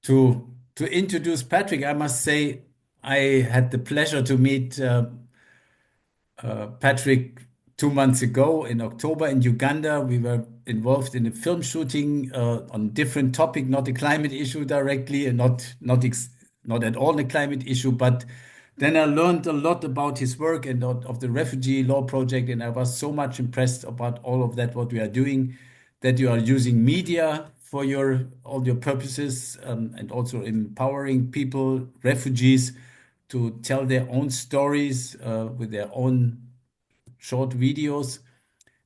to introduce Patrick, I must say I had the pleasure to meet Patrick 2 months ago in October in Uganda. We were involved in a film shooting on different topic, not a climate issue directly, and not at all the climate issue. But then I learned a lot about his work and of the Refugee Law Project, and I was so much impressed about all of that what we are doing, that you are using media for your all your purposes, and also empowering people, refugees, to tell their own stories with their own short videos.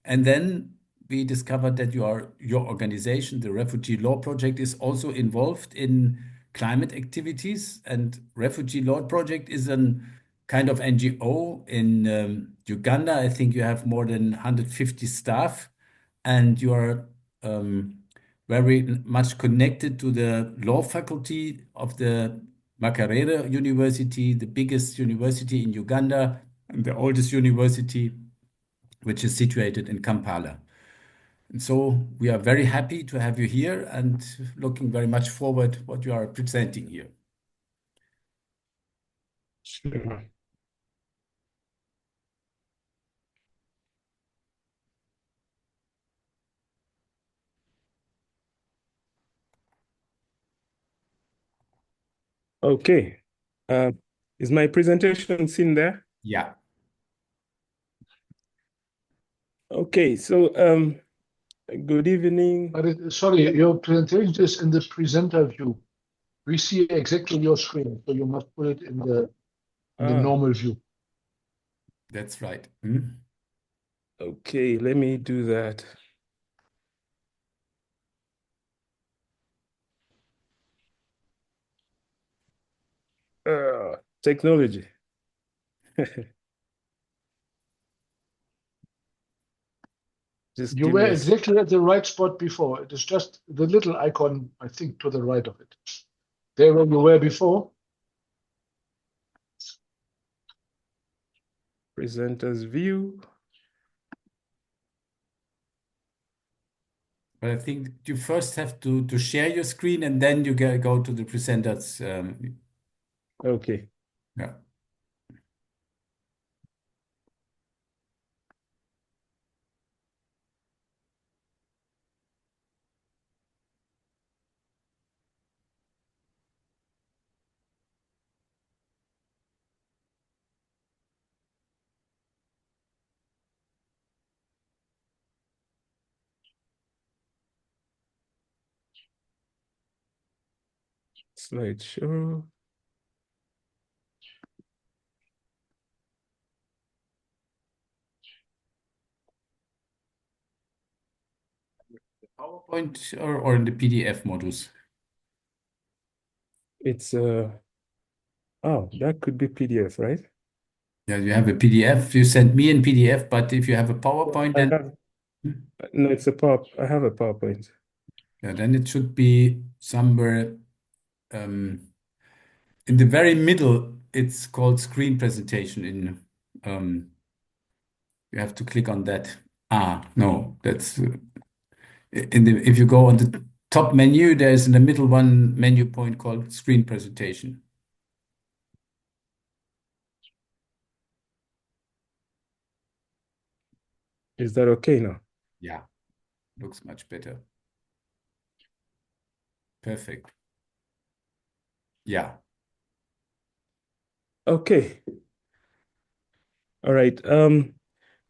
And then we discovered that your organization, the Refugee Law Project, is also involved in climate activities. And Refugee Law Project is a kind of NGO in Uganda. I think you have more than 150 staff, and you are very much connected to the law faculty of the Makerere University, the biggest university in Uganda and the oldest university, which is situated in Kampala. And so we are very happy to have you here and looking very much forward what you are presenting here. Sure. Okay. Is my presentation seen there? Yeah. Okay, so good evening. Sorry, your presentation is in the presenter view. We see exactly your screen, so you must put it in the normal view. That's right. Okay, let me do that. Technology. You were exactly at the right spot before. It is just the little icon, I think, to the right of it. There where you were before. Presenter's view. But I think you first have to share your screen and then you go to the presenters. Okay. Yeah. Slideshow. PowerPoint or in the PDF modus? It's oh, that could be PDF, right? Yeah, you have a PDF. You sent me in PDF, but if you have a PowerPoint, then no, I have a PowerPoint. yeah, then it should be somewhere in the very middle. It's called screen presentation. You have to click on that. No, that's if you go on the top menu, there's in the middle one menu point called screen presentation. Is that okay now? Yeah, looks much better. Perfect. Yeah. Okay. All right.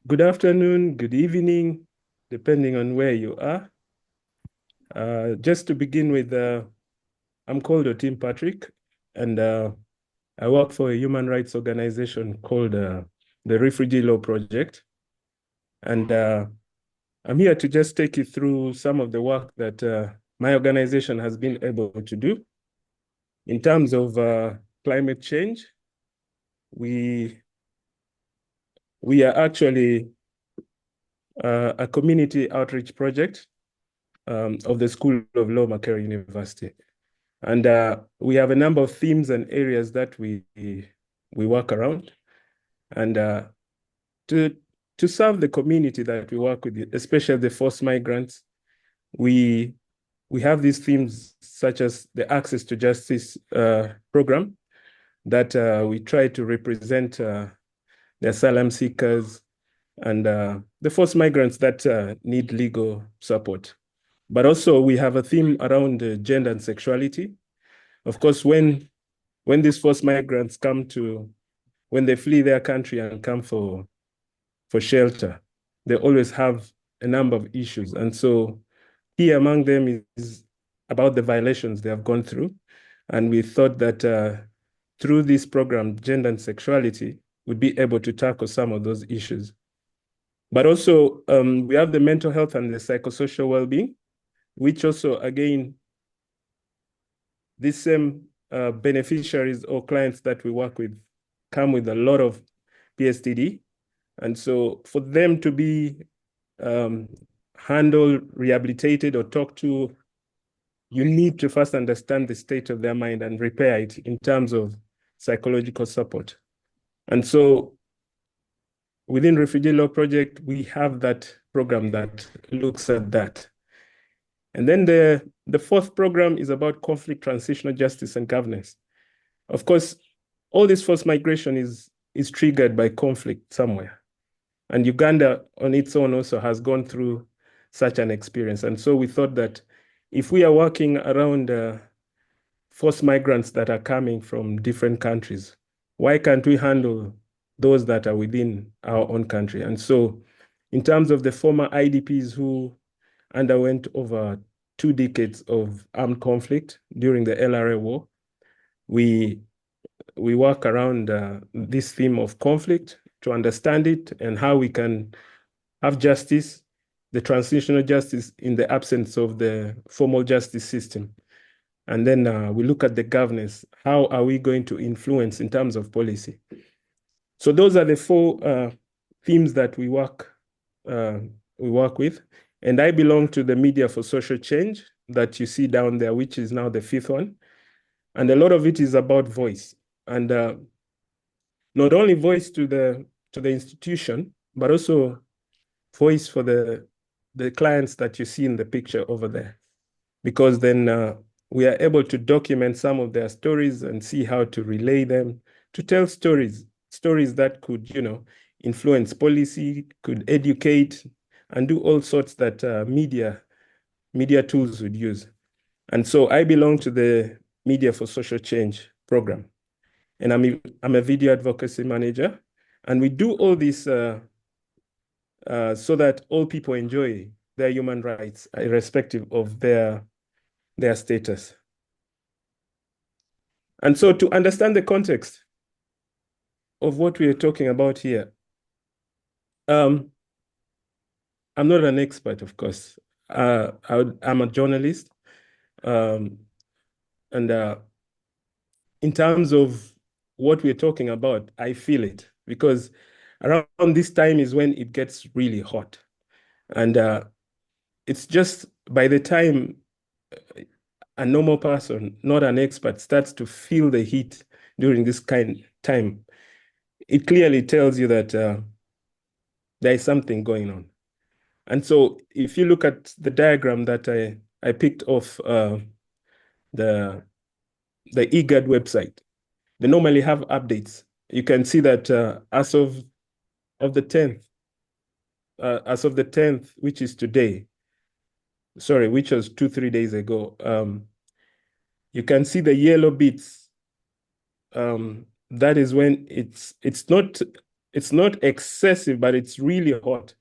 Good afternoon, good evening, depending on where you are. Just to begin with, I'm called Otim Patrick, and I work for a human rights organization called the Refugee Law Project. And I'm here to just take you through some of the work that my organization has been able to do. In terms of climate change, we are actually a community outreach project of the School of Law, Makerere University. And we have a number of themes and areas that we work around. And to serve the community that we work with, especially the forced migrants, we we have these themes such as the Access to Justice program that we try to represent the asylum seekers and the forced migrants that need legal support. But also we have a theme around gender and sexuality. Of course, when these forced migrants when they flee their country and come for shelter, they always have a number of issues. And so key among them is about the violations they have gone through. And we thought that through this program, gender and sexuality, we'd be able to tackle some of those issues. But also, we have the mental health and the psychosocial well-being, which also, again, these same beneficiaries or clients that we work with come with a lot of PSTD. And so for them to be handled, rehabilitated, or talked to, you need to first understand the state of their mind and repair it in terms of psychological support. And so within Refugee Law Project, we have that program that looks at that. And then the fourth program is about conflict, transitional justice, and governance. Of course, all this forced migration is triggered by conflict somewhere. And Uganda on its own also has gone through such an experience. And so we thought that if we are working around forced migrants that are coming from different countries, why can't we handle those that are within our own country? And so in terms of the former IDPs who underwent over 2 decades of armed conflict during the LRA war, we work around this theme of conflict to understand it and how we can have justice, the transitional justice in the absence of the formal justice system. And then we look at the governance. How are we going to influence in terms of policy? So those are the 4 themes that we work with. And I belong to the Media for Social Change that you see down there, which is now the 5th one. And a lot of it is about voice. And not only voice to the institution, but also voice for the clients that you see in the picture over there. Because then we are able to document some of their stories and see how to relay them, to tell stories that could, influence policy, could educate, and do all sorts that media tools would use. And so I belong to the Media for Social Change program. And I'm a video advocacy manager. And we do all this so that all people enjoy their human rights, irrespective of their status. And so to understand the context of what we are talking about here, I'm not an expert, of course. I'm a journalist. And in terms of what we're talking about, I feel it because around this time is when it gets really hot. And it's just by the time a normal person, not an expert, starts to feel the heat during this kind of time, it clearly tells you that there is something going on. And so if you look at the diagram that I picked off the IGAD website, they normally have updates. You can see that as of the 10th, which is today, which was 2-3 days ago, you can see the yellow bits. That is when it's not excessive, but it's really hot.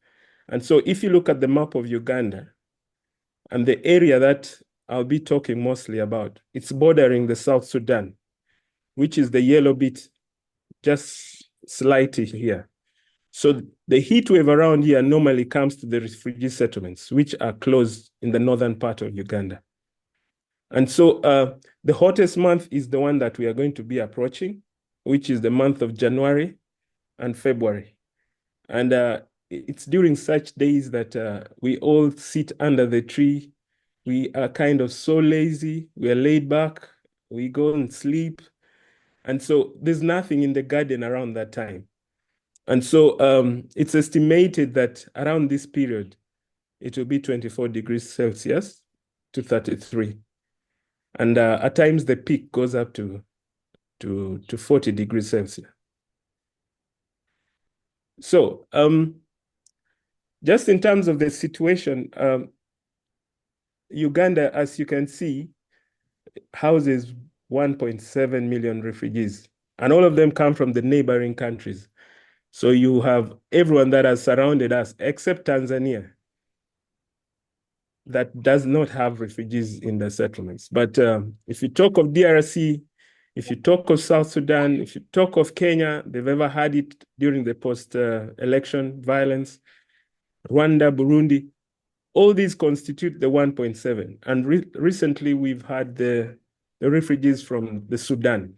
And so if you look at the map of Uganda and the area that I'll be talking mostly about, it's bordering the South Sudan, which is the yellow bit just slightly here. So the heat wave around here normally comes to the refugee settlements, which are close in the northern part of Uganda. And so the hottest month is the one that we are going to be approaching, which is the month of January and February. And it's during such days that we all sit under the tree. We are kind of so lazy. We are laid back. We go and sleep. And so there's nothing in the garden around that time. And so it's estimated that around this period, it will be 24 degrees Celsius to 33. And at times the peak goes up to 40 degrees Celsius. So just in terms of the situation, Uganda, as you can see, houses 1.7 million refugees, and all of them come from the neighboring countries. So you have everyone that has surrounded us, except Tanzania, that does not have refugees in the settlements. But if you talk of DRC, if you talk of South Sudan, if you talk of Kenya, they've ever had it during the post-election violence, Rwanda, Burundi, all these constitute the 1.7. And recently we've had the refugees from the Sudan,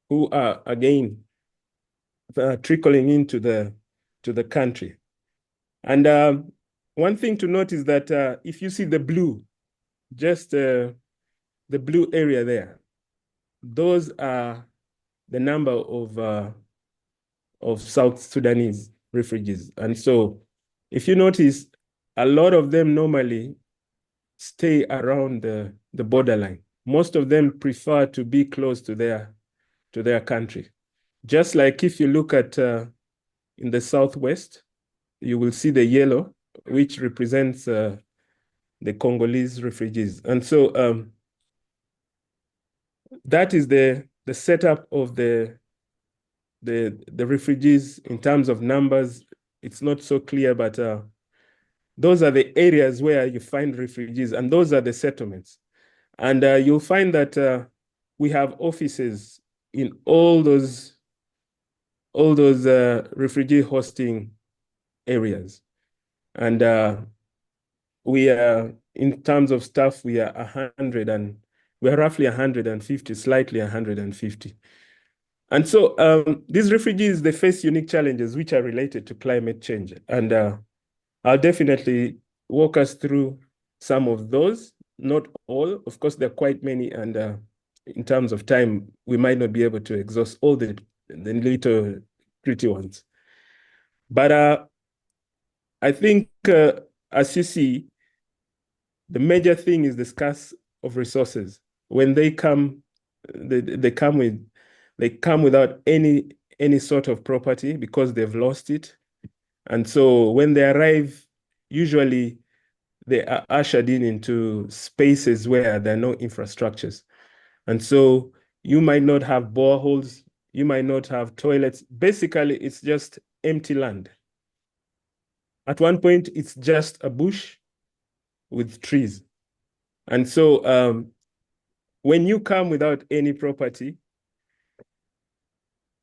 who are again trickling into the country. And one thing to note is that if you see the blue, just the blue area there, those are the number of South Sudanese refugees. And so if you notice, a lot of them normally stay around the borderline. Most of them prefer to be close to their country. Just like if you look at in the southwest, you will see the yellow, which represents the Congolese refugees. And so that is the setup of the refugees in terms of numbers. It's not so clear, but those are the areas where you find refugees, and those are the settlements. And you'll find that we have offices in all those refugee hosting areas. And we are, in terms of staff, we are roughly 150, slightly 150. And so these refugees, they face unique challenges which are related to climate change. And I'll definitely walk us through some of those, not all. Of course, there are quite many. And in terms of time, we might not be able to exhaust all the little pretty ones. But I think, as you see, the major thing is the scarce of resources. When they come, they come without any sort of property because they've lost it. And so when they arrive, usually they are ushered into spaces where there are no infrastructures. And so you might not have boreholes, you might not have toilets. Basically, it's just empty land. At one point, it's just a bush with trees. And so when you come without any property,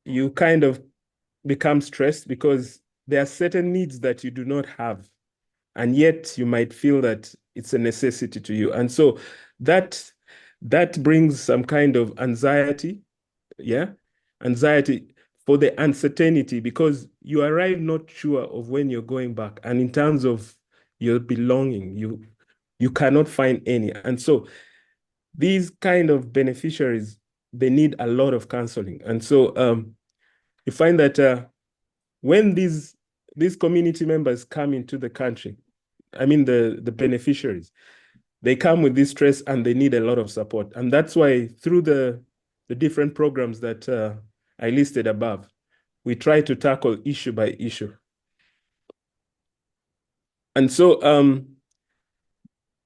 you kind of become stressed because there are certain needs that you do not have. And yet you might feel that it's a necessity to you. And so that brings some kind of anxiety, anxiety for the uncertainty, because you arrive not sure of when you're going back. And in terms of your belonging, you cannot find any. And so these kind of beneficiaries, they need a lot of counseling. And so you find that when these community members come into the country, I mean the beneficiaries, they come with this stress and they need a lot of support. And that's why through the different programs that I listed above, we try to tackle issue by issue. And so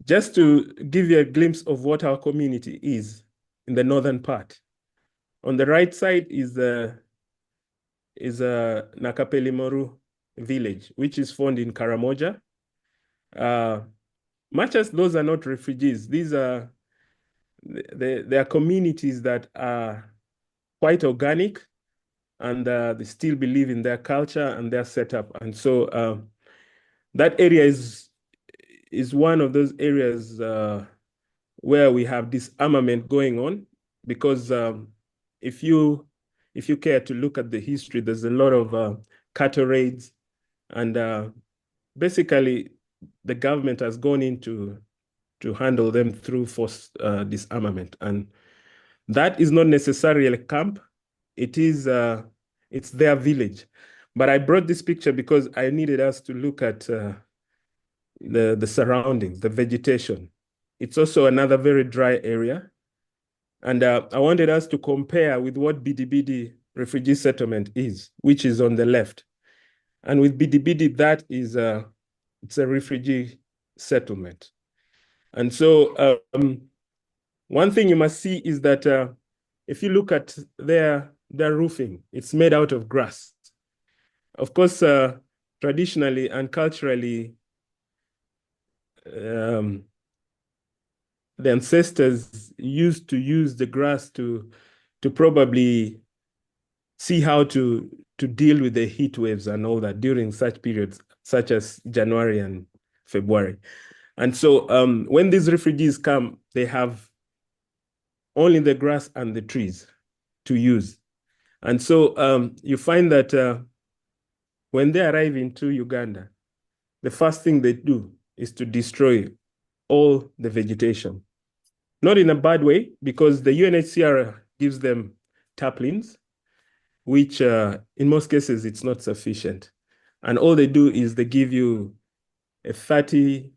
just to give you a glimpse of what our community is in the northern part, on the right side is Nakapelimoru village, which is found in Karamoja. Much as those are not refugees, these are they are communities that are quite organic, and they still believe in their culture and their setup. And so that area is one of those areas where we have disarmament going on, because if you care to look at the history, there's a lot of cattle raids, and basically the government has gone into to handle them through forced disarmament. And that is not necessarily a camp. It is it's their village. But I brought this picture because I needed us to look at the surroundings, the vegetation. It's also another very dry area. And I wanted us to compare with what Bidibidi refugee settlement is, which is on the left. And with Bidibidi, that is it's a refugee settlement. And so one thing you must see is that if you look at their roofing, it's made out of grass. Of course, traditionally and culturally, the ancestors used to use the grass to probably see how to deal with the heat waves and all that during such periods, such as January and February. And so when these refugees come, they have only the grass and the trees to use. And so you find that when they arrive into Uganda, the first thing they do is to destroy all the vegetation. Not in a bad way, because the UNHCR gives them taplings, which in most cases, it's not sufficient. And all they do is they give you a 30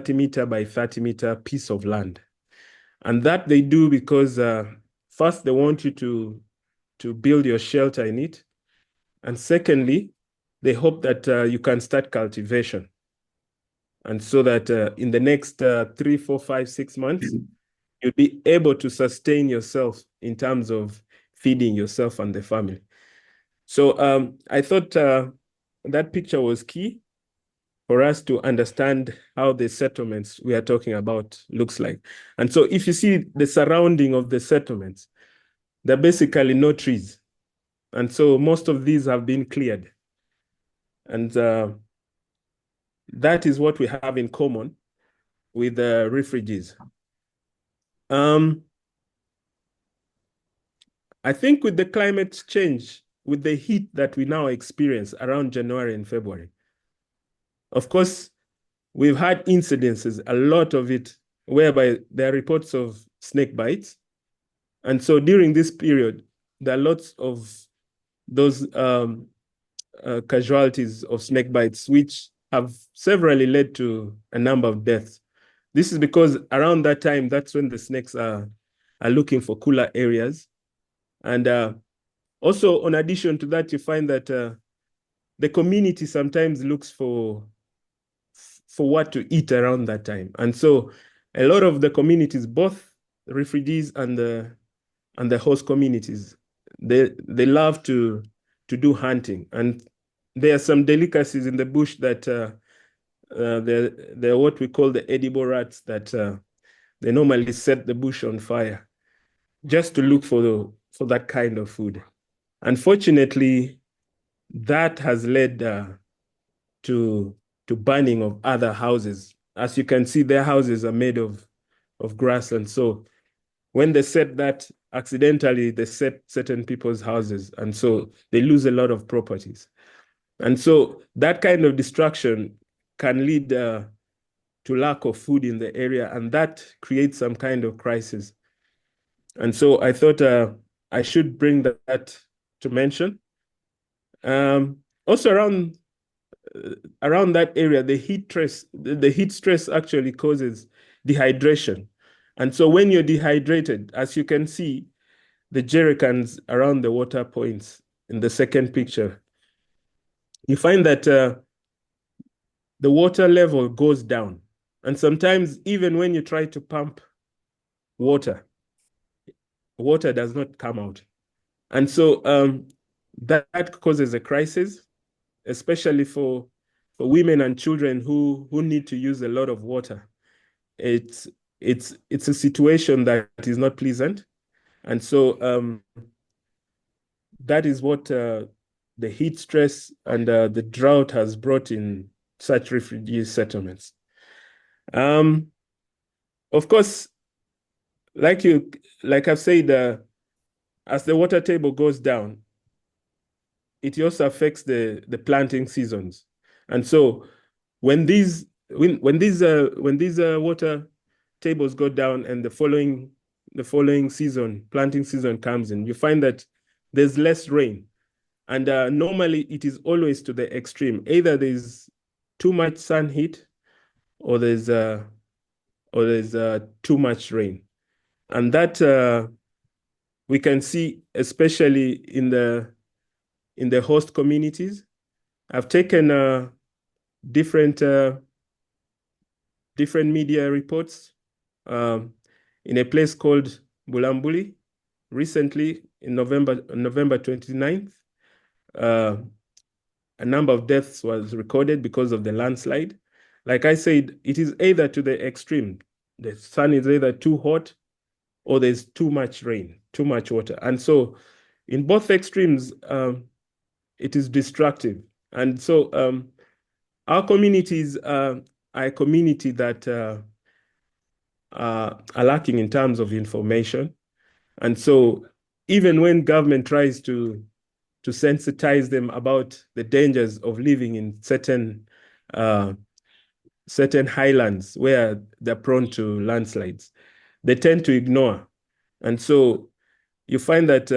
meter by 30 meter piece of land. And that they do because first, they want you to build your shelter in it. And secondly, they hope that you can start cultivation. And so that in the next 3, 4, 5, 6 months, you'll be able to sustain yourself in terms of feeding yourself and the family. So I thought that picture was key for us to understand how the settlements we are talking about looks like. And so if you see the surrounding of the settlements, there are basically no trees. And so most of these have been cleared. And that is what we have in common with the refugees. I think with the climate change, with the heat that we now experience around January and February, of course, we've had incidences, a lot of it, whereby there are reports of snake bites. And so during this period, there are lots of those casualties of snake bites, which have severally led to a number of deaths. This is because around that time, that's when the snakes are looking for cooler areas. And also, in addition to that, you find that the community sometimes looks for what to eat around that time. And so a lot of the communities, both the refugees and the host communities, they love to do hunting. And there are some delicacies in the bush that they're what we call the edible rats that they normally set the bush on fire just to look for that kind of food. Unfortunately, that has led to burning of other houses. As you can see, their houses are made of grass. And so when they set that, accidentally, they set certain people's houses. And so they lose a lot of properties. And so that kind of destruction can lead to lack of food in the area, and that creates some kind of crisis. And so I thought I should bring that to mention. Also around that area, the heat stress actually causes dehydration. And so when you're dehydrated, as you can see, the jerrycans around the water points in the second picture, you find that the water level goes down. And sometimes even when you try to pump water does not come out. And so that causes a crisis, especially for women and children who need to use a lot of water. It's a situation that is not pleasant. And so that is what the heat stress and the drought has brought in such refugee settlements. Of course, like I've said, as the water table goes down, it also affects the planting seasons. And so when these water tables go down and the following season, planting season comes in, you find that there's less rain. And normally it is always to the extreme. Either there's too much sun heat or there's or there's too much rain. And that we can see especially in the host communities. I've taken different media reports in a place called Bulambuli recently in November 29th. A number of deaths was recorded because of the landslide. Like I said, it is either to the extreme. The sun is either too hot or there's too much rain, too much water. And so in both extremes, it is destructive. And so our communities are a community that are lacking in terms of information. And so even when government tries to sensitize them about the dangers of living in certain highlands where they're prone to landslides, they tend to ignore. And so you find that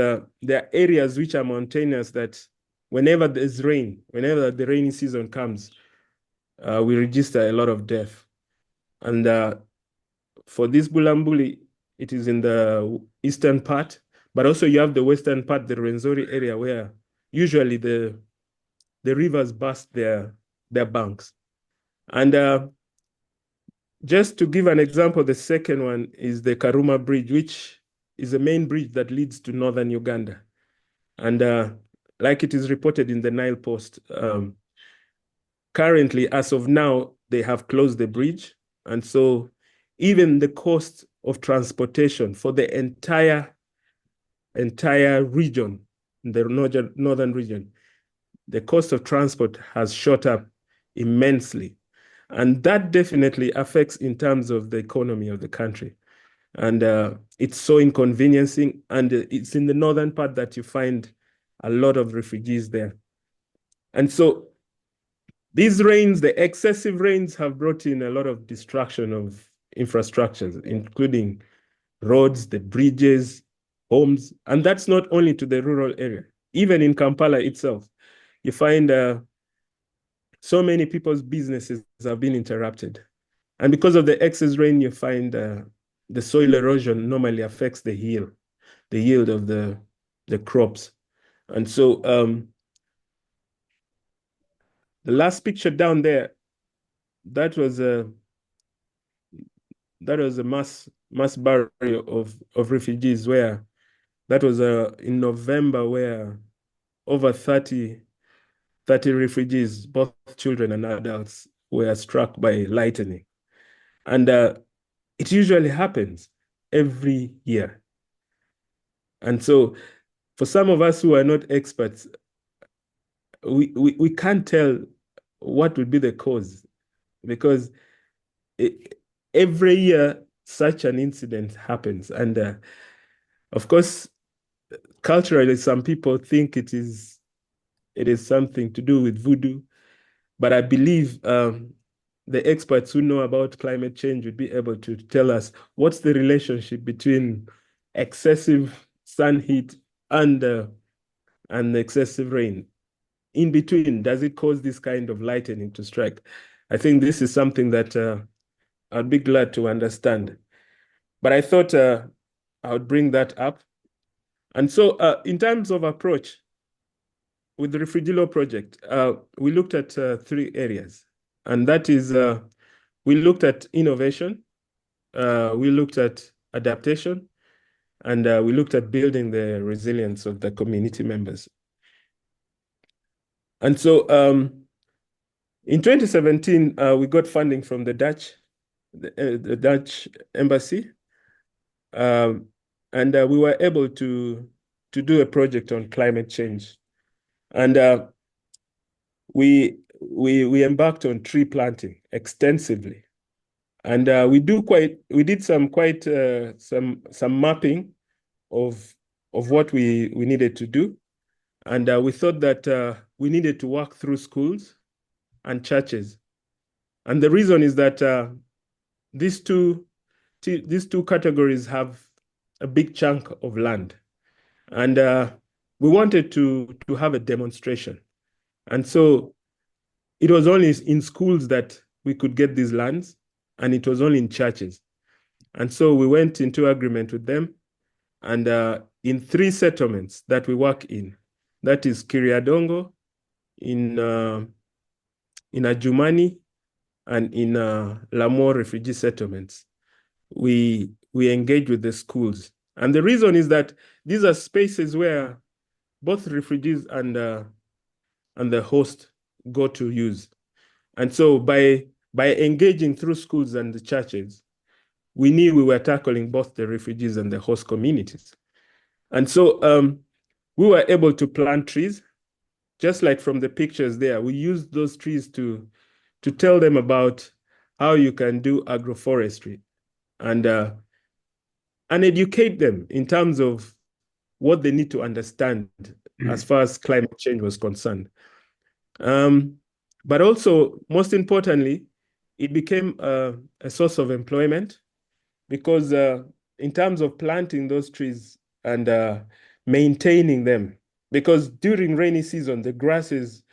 there are areas which are mountainous that whenever there's rain, whenever the rainy season comes, we register a lot of death. And for this Bulambuli, it is in the eastern part, but also you have the western part, the Rwenzori area, where usually the rivers burst their banks. And just to give an example, the second one is the Karuma Bridge, which is the main bridge that leads to northern Uganda. And like it is reported in the Nile Post, currently, as of now, they have closed the bridge. And so even the cost of transportation for the entire region, the northern region, the cost of transport has shot up immensely. And that definitely affects in terms of the economy of the country. And it's so inconveniencing. And it's in the northern part that you find a lot of refugees there. And so these rains, the excessive rains, have brought in a lot of destruction of infrastructures, including roads, the bridges, homes. And that's not only to the rural area. Even in Kampala itself, you find so many people's businesses have been interrupted. And because of the excess rain, you find the soil erosion normally affects the yield of the crops. And so the last picture down there, that was a mass burial of refugees, where that was in November, where over 30 refugees, both children and adults, were struck by lightning. And it usually happens every year. And so for some of us who are not experts, we can't tell what would be the cause, because every year such an incident happens. And of course, culturally, some people think it is something to do with voodoo, but I believe the experts who know about climate change would be able to tell us what's the relationship between excessive sun heat and excessive rain. In between, does it cause this kind of lightning to strike? I think this is something that I'd be glad to understand. But I thought I would bring that up. And so in terms of approach, with the Refugee Law Project, we looked at 3 areas. And that is, we looked at innovation, we looked at adaptation, and we looked at building the resilience of the community members. And so in 2017, we got funding from the Dutch embassy, and we were able to do a project on climate change. And we embarked on tree planting extensively. And we did some mapping of what we needed to do. And we thought that we needed to work through schools and churches. And the reason is that these two categories have a big chunk of land. And we wanted to have a demonstration. And so it was only in schools that we could get these lands, and it was only in churches. And so we went into agreement with them. And in 3 settlements that we work in, that is Kiriadongo, in Ajumani, and in Lamor refugee settlements, we engage with the schools. And the reason is that these are spaces where both refugees and the host go to use. And so by engaging through schools and the churches, we knew we were tackling both the refugees and the host communities. And so we were able to plant trees, just like from the pictures there. We used those trees to tell them about how you can do agroforestry and educate them in terms of what they need to understand as far as climate change was concerned. But also, most importantly, it became a source of employment because in terms of planting those trees and maintaining them, because during rainy season, the grasses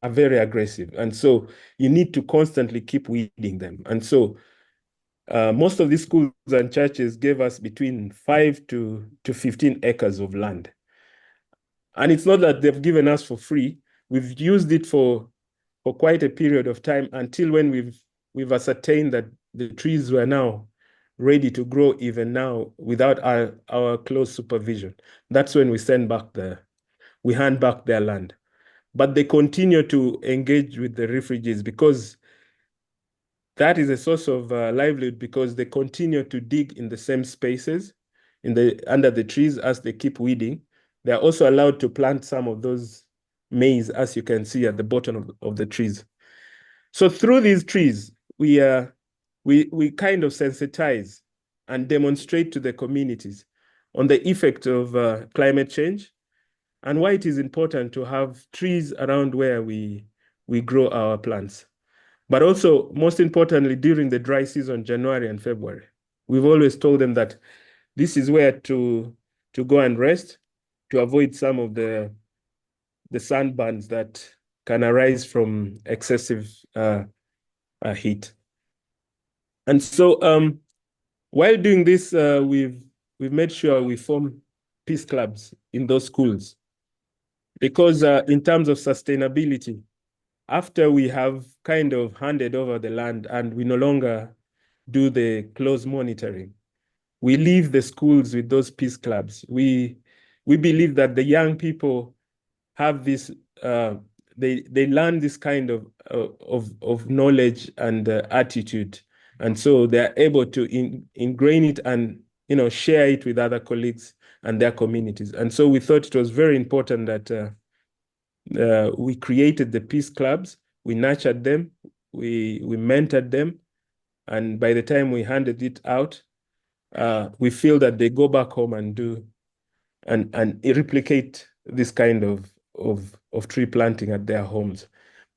are very aggressive. And so you need to constantly keep weeding them. And so most of these schools and churches gave us between 5 to 15 acres of land. And it's not that they've given us for free. We've used it for quite a period of time until when we've ascertained that the trees were now ready to grow even now without our close supervision. That's when we hand back their land. But they continue to engage with the refugees because that is a source of livelihood, because they continue to dig in the same spaces under the trees as they keep weeding. They're also allowed to plant some of those maize, as you can see at the bottom of the trees. So through these trees, we kind of sensitize and demonstrate to the communities on the effect of climate change and why it is important to have trees around where we grow our plants. But also, most importantly, during the dry season, January and February, we've always told them that this is where to go and rest, to avoid some of the sunburns that can arise from excessive heat. And so while doing this, we've made sure we form peace clubs in those schools, because in terms of sustainability, after we have kind of handed over the land and we no longer do the close monitoring, we leave the schools with those peace clubs. We believe that the young people have this, they learn this kind of knowledge and attitude. And so they're able to ingrain it and share it with other colleagues and their communities. And so we thought it was very important that we created the peace clubs, we nurtured them, we mentored them, and by the time we handed it out, we feel that they go back home and do and replicate this kind of tree planting at their homes.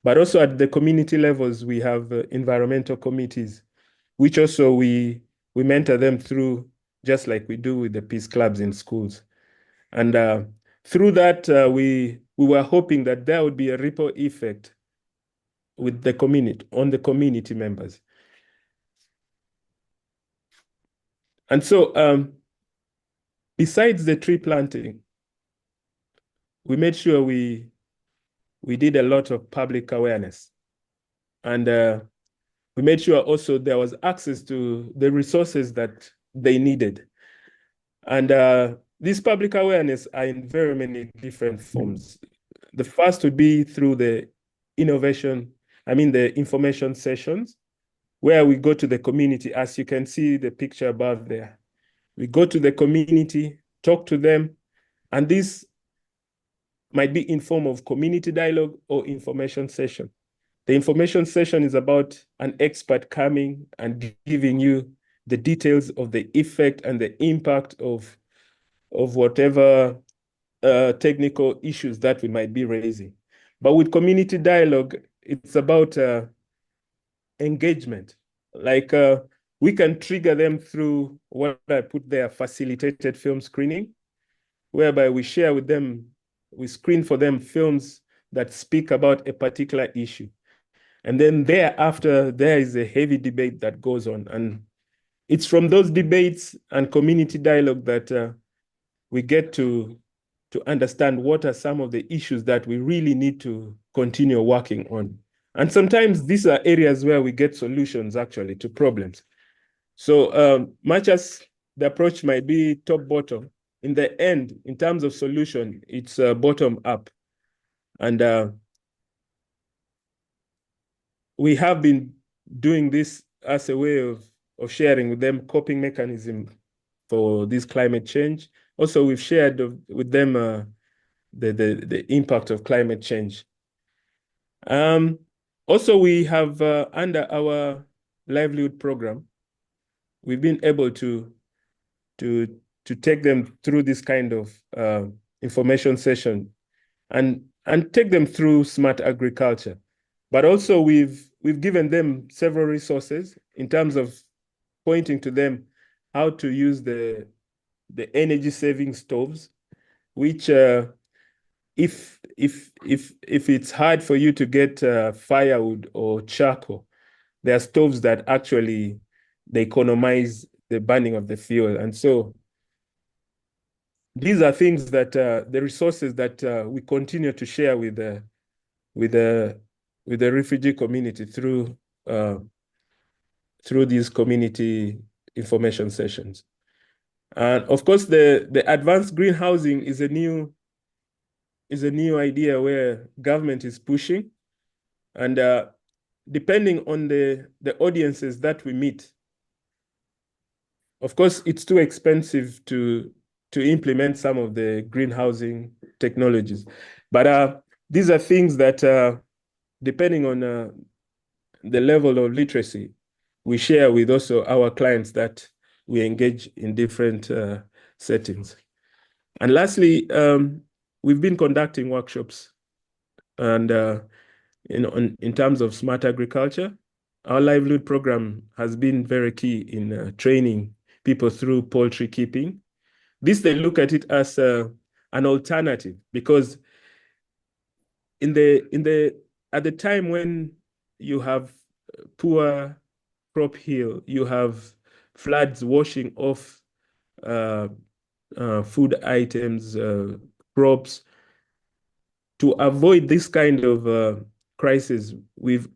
But also at the community levels, we have environmental committees, which also we mentor them through, just like we do with the peace clubs in schools. And through that, we were hoping that there would be a ripple effect with the community, on the community members. And so besides the tree planting, we made sure we did a lot of public awareness. And we made sure also there was access to the resources that they needed. And this public awareness are in very many different forms. The first would be through the information sessions, where we go to the community, as you can see the picture above there. We go to the community, talk to them, and this might be in form of community dialogue or information session. The information session is about an expert coming and giving you the details of the effect and the impact of whatever technical issues that we might be raising. But with community dialogue, it's about engagement. Like we can trigger them through what I put there, facilitated film screening, whereby we share with them, we screen for them films that speak about a particular issue. And then thereafter, there is a heavy debate that goes on. And it's from those debates and community dialogue that we get to understand what are some of the issues that we really need to continue working on. And sometimes these are areas where we get solutions actually to problems. So much as the approach might be top-bottom, in the end, in terms of solution, it's bottom-up. And we have been doing this as a way of sharing with them coping mechanism for this climate change. Also, we've shared with them the impact of climate change. Also, we have under our livelihood program, we've been able to take them through this kind of information session and take them through smart agriculture. But also we've given them several resources in terms of pointing to them how to use the energy saving stoves, which if it's hard for you to get firewood or charcoal, there are stoves that actually they economize the burning of the fuel. And so these are things that the resources that we continue to share with the refugee community through these community information sessions. And of course, the advanced greenhousing is a new idea where government is pushing, and depending on the audiences that we meet, of course, it's too expensive to implement some of the greenhousing technologies. But these are things that, depending on the level of literacy, we share with also our clients that we engage in different settings. And lastly, we've been conducting workshops, and in terms of smart agriculture, our livelihood program has been very key in training people through poultry keeping. This, they look at it as an alternative, because at the time when you have poor crop yield, you have floods washing off food items, crops. To avoid this kind of crisis, we've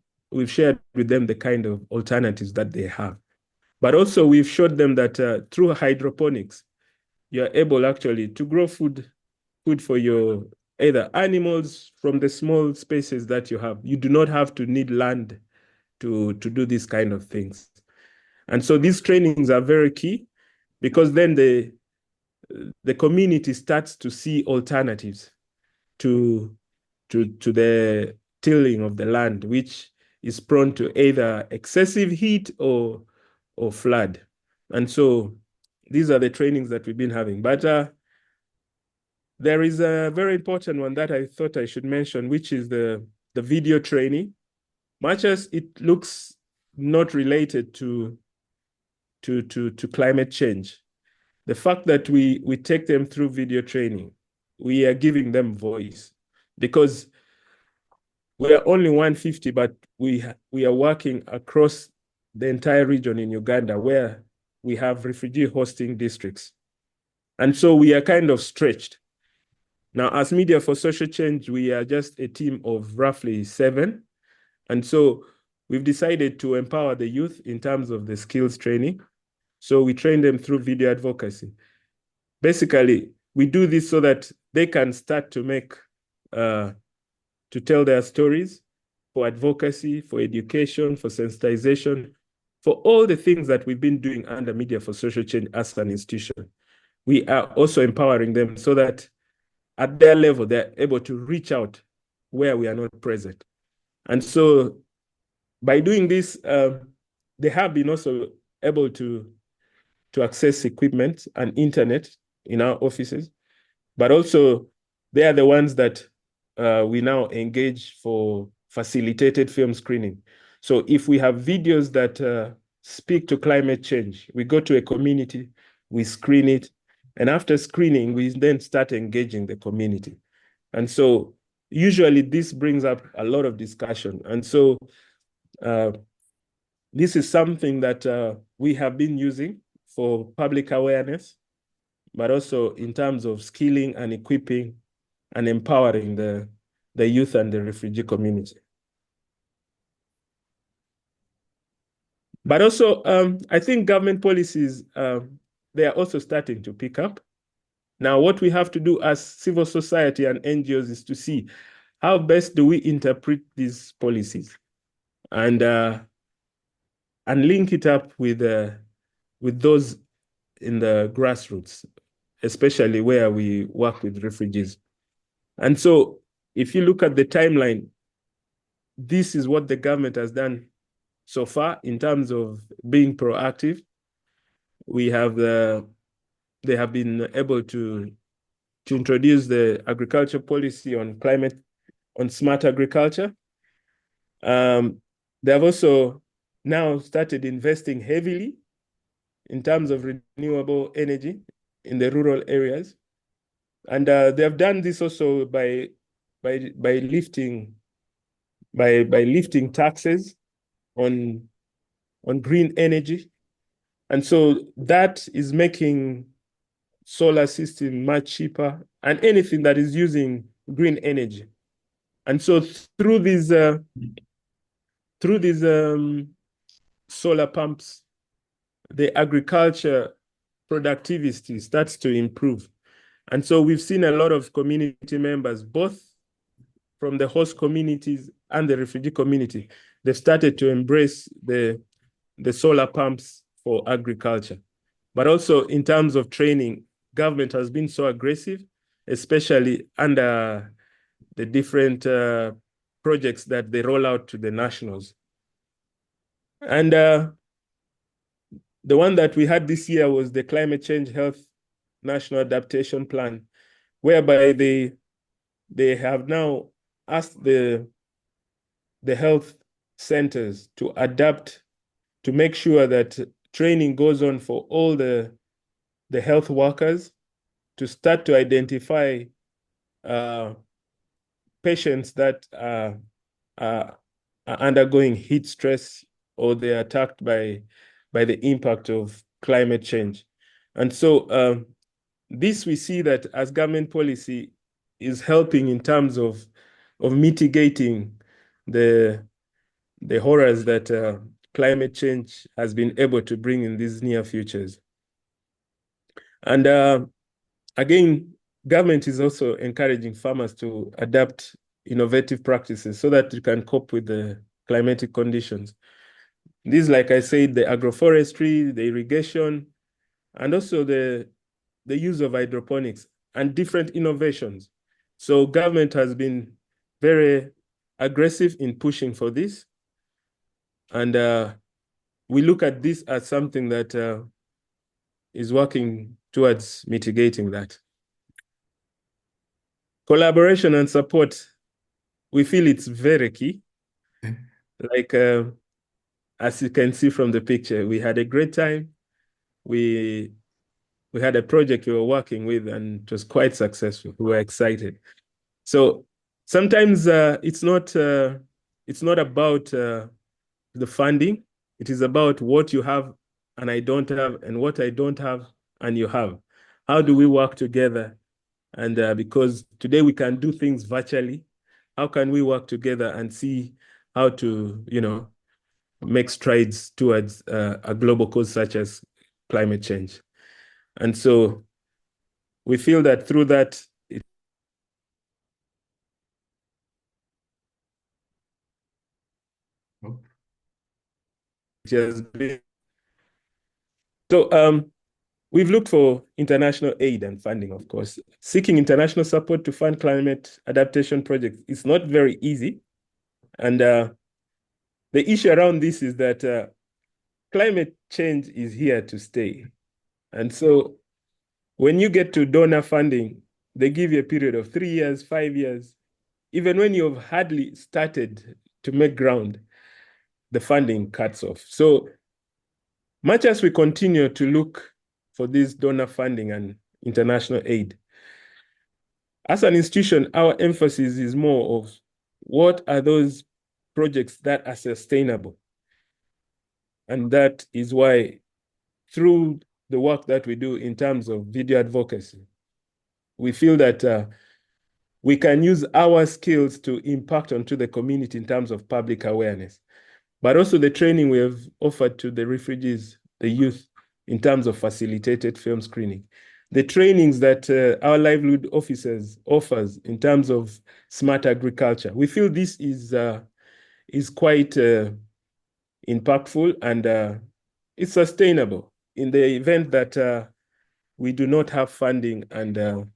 shared with them the kind of alternatives that they have. But also we've showed them that through hydroponics, you're able actually to grow food for your either animals from the small spaces that you have. You do not have to need land to do these kind of things. And so these trainings are very key, because then the community starts to see alternatives to the tilling of the land, which is prone to either excessive heat or flood. And so these are the trainings that we've been having. But there is a very important one that I thought I should mention, which is the video training. Much as it looks not related to climate change, the fact that we take them through video training, we are giving them voice, because we are only 150, but we are working across the entire region in Uganda, where we have refugee hosting districts. And so we are kind of stretched. Now, as Media for Social Change, we are just a team of roughly 7. And so we've decided to empower the youth in terms of the skills training. So we train them through video advocacy. Basically, we do this so that they can start to make, to tell their stories for advocacy, for education, for sensitization, for all the things that we've been doing under Media for Social Change as an institution. We are also empowering them so that at their level, they're able to reach out where we are not present. And so by doing this, they have been also able to access equipment and internet in our offices, but also they are the ones that we now engage for facilitated film screening. So if we have videos that speak to climate change, we go to a community, we screen it, and after screening, we then start engaging the community. And so usually this brings up a lot of discussion. And so this is something that we have been using for public awareness, but also in terms of skilling and equipping and empowering the youth and the refugee community. But also, I think government policies, they are also starting to pick up. Now, what we have to do as civil society and NGOs is to see how best do we interpret these policies and link it up with those in the grassroots, especially where we work with refugees. And so if you look at the timeline, this is what the government has done so far in terms of being proactive. They have been able to introduce the agriculture policy on smart agriculture. They have also now started investing heavily in terms of renewable energy in the rural areas. And they have done this also by lifting taxes on green energy. And so that is making solar system much cheaper and anything that is using green energy. And so through these solar pumps, the agriculture productivity starts to improve. And so we've seen a lot of community members, both from the host communities and the refugee community. They've started to embrace the solar pumps for agriculture. But also in terms of training, government has been so aggressive, especially under the different projects that they roll out to the nationals. And the one that we had this year was the Climate Change Health National Adaptation Plan, whereby they have now asked the health centers to adapt, to make sure that training goes on for all the health workers to start to identify patients that are undergoing heat stress or they're attacked by the impact of climate change. And so this we see that as government policy is helping in terms of mitigating the horrors that climate change has been able to bring in these near futures. And again, government is also encouraging farmers to adapt innovative practices so that you can cope with the climatic conditions. These, like I said, the agroforestry, the irrigation, and also the use of hydroponics and different innovations. So government has been very aggressive in pushing for this. And we look at this as something that is working towards mitigating that. Collaboration and support, we feel it's very key. Like, as you can see from the picture, we had a great time. We had a project we were working with and it was quite successful. We were excited. So sometimes it's not about the funding. It is about what you have and I don't have, and what I don't have and you have. How do we work together? And because today we can do things virtually, how can we work together and see how to, make strides towards a global cause such as climate change? And so we feel that through that, it has been. So we've looked for international aid and funding, of course. Seeking international support to fund climate adaptation projects is not very easy. And the issue around this is that climate change is here to stay. And so when you get to donor funding, they give you a period of 3 years, 5 years. Even when you've hardly started to make ground, the funding cuts off. So much as we continue to look for this donor funding and international aid, as an institution, our emphasis is more of what are those projects that are sustainable. And that is why through the work that we do in terms of video advocacy, we feel that we can use our skills to impact onto the community in terms of public awareness, but also the training we have offered to the refugees, the youth, in terms of facilitated film screening. The trainings that our livelihood officers offers in terms of smart agriculture. We feel this is quite impactful and it's sustainable in the event that we do not have funding and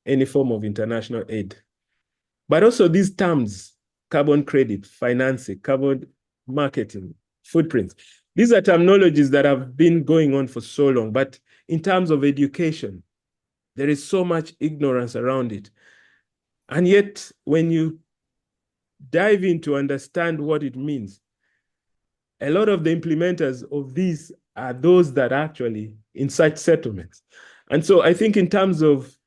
any form of international aid. But also these terms, carbon credit, financing, carbon marketing, footprints, these are terminologies that have been going on for so long, but in terms of education, there is so much ignorance around it. And yet, when you dive in to understand what it means, a lot of the implementers of these are those that are actually in such settlements. And so I think in terms of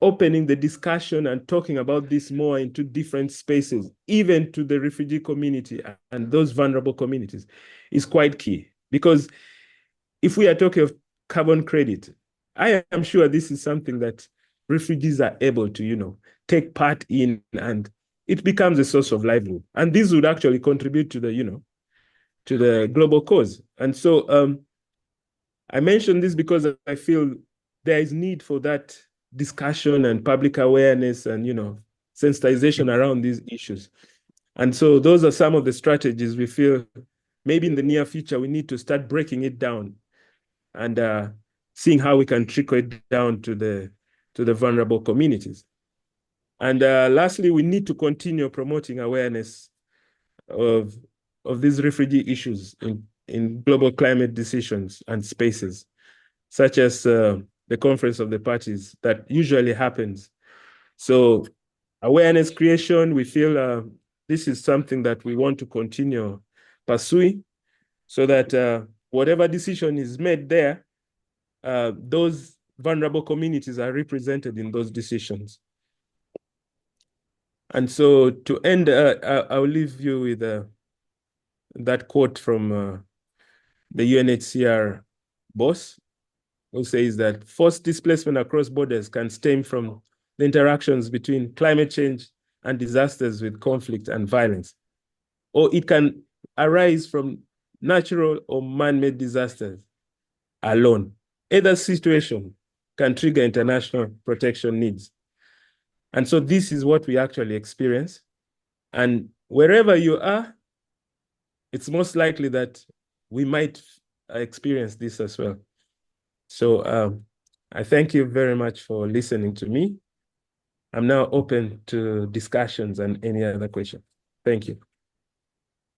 opening the discussion and talking about this more into different spaces, even to the refugee community and those vulnerable communities, is quite key. Because if we are talking of carbon credit, I am sure this is something that refugees are able to, take part in, and it becomes a source of livelihood. And this would actually contribute to to the global cause. And so I mention this because I feel there is need for that discussion and public awareness and, sensitization around these issues. And so those are some of the strategies we feel maybe in the near future we need to start breaking it down and seeing how we can trickle it down to the vulnerable communities. And lastly, we need to continue promoting awareness of these refugee issues in global climate decisions and spaces, such as the Conference of the Parties that usually happens. So awareness creation, we feel this is something that we want to continue pursuing so that whatever decision is made there, those vulnerable communities are represented in those decisions. And so to end, I'll leave you with that quote from the UNHCR boss, who says that forced displacement across borders can stem from the interactions between climate change and disasters with conflict and violence, or it can arise from natural or man-made disasters alone. Either situation can trigger international protection needs. And so this is what we actually experience. And wherever you are, it's most likely that we might experience this as well. So I thank you very much for listening to me. I'm now open to discussions and any other questions. Thank you.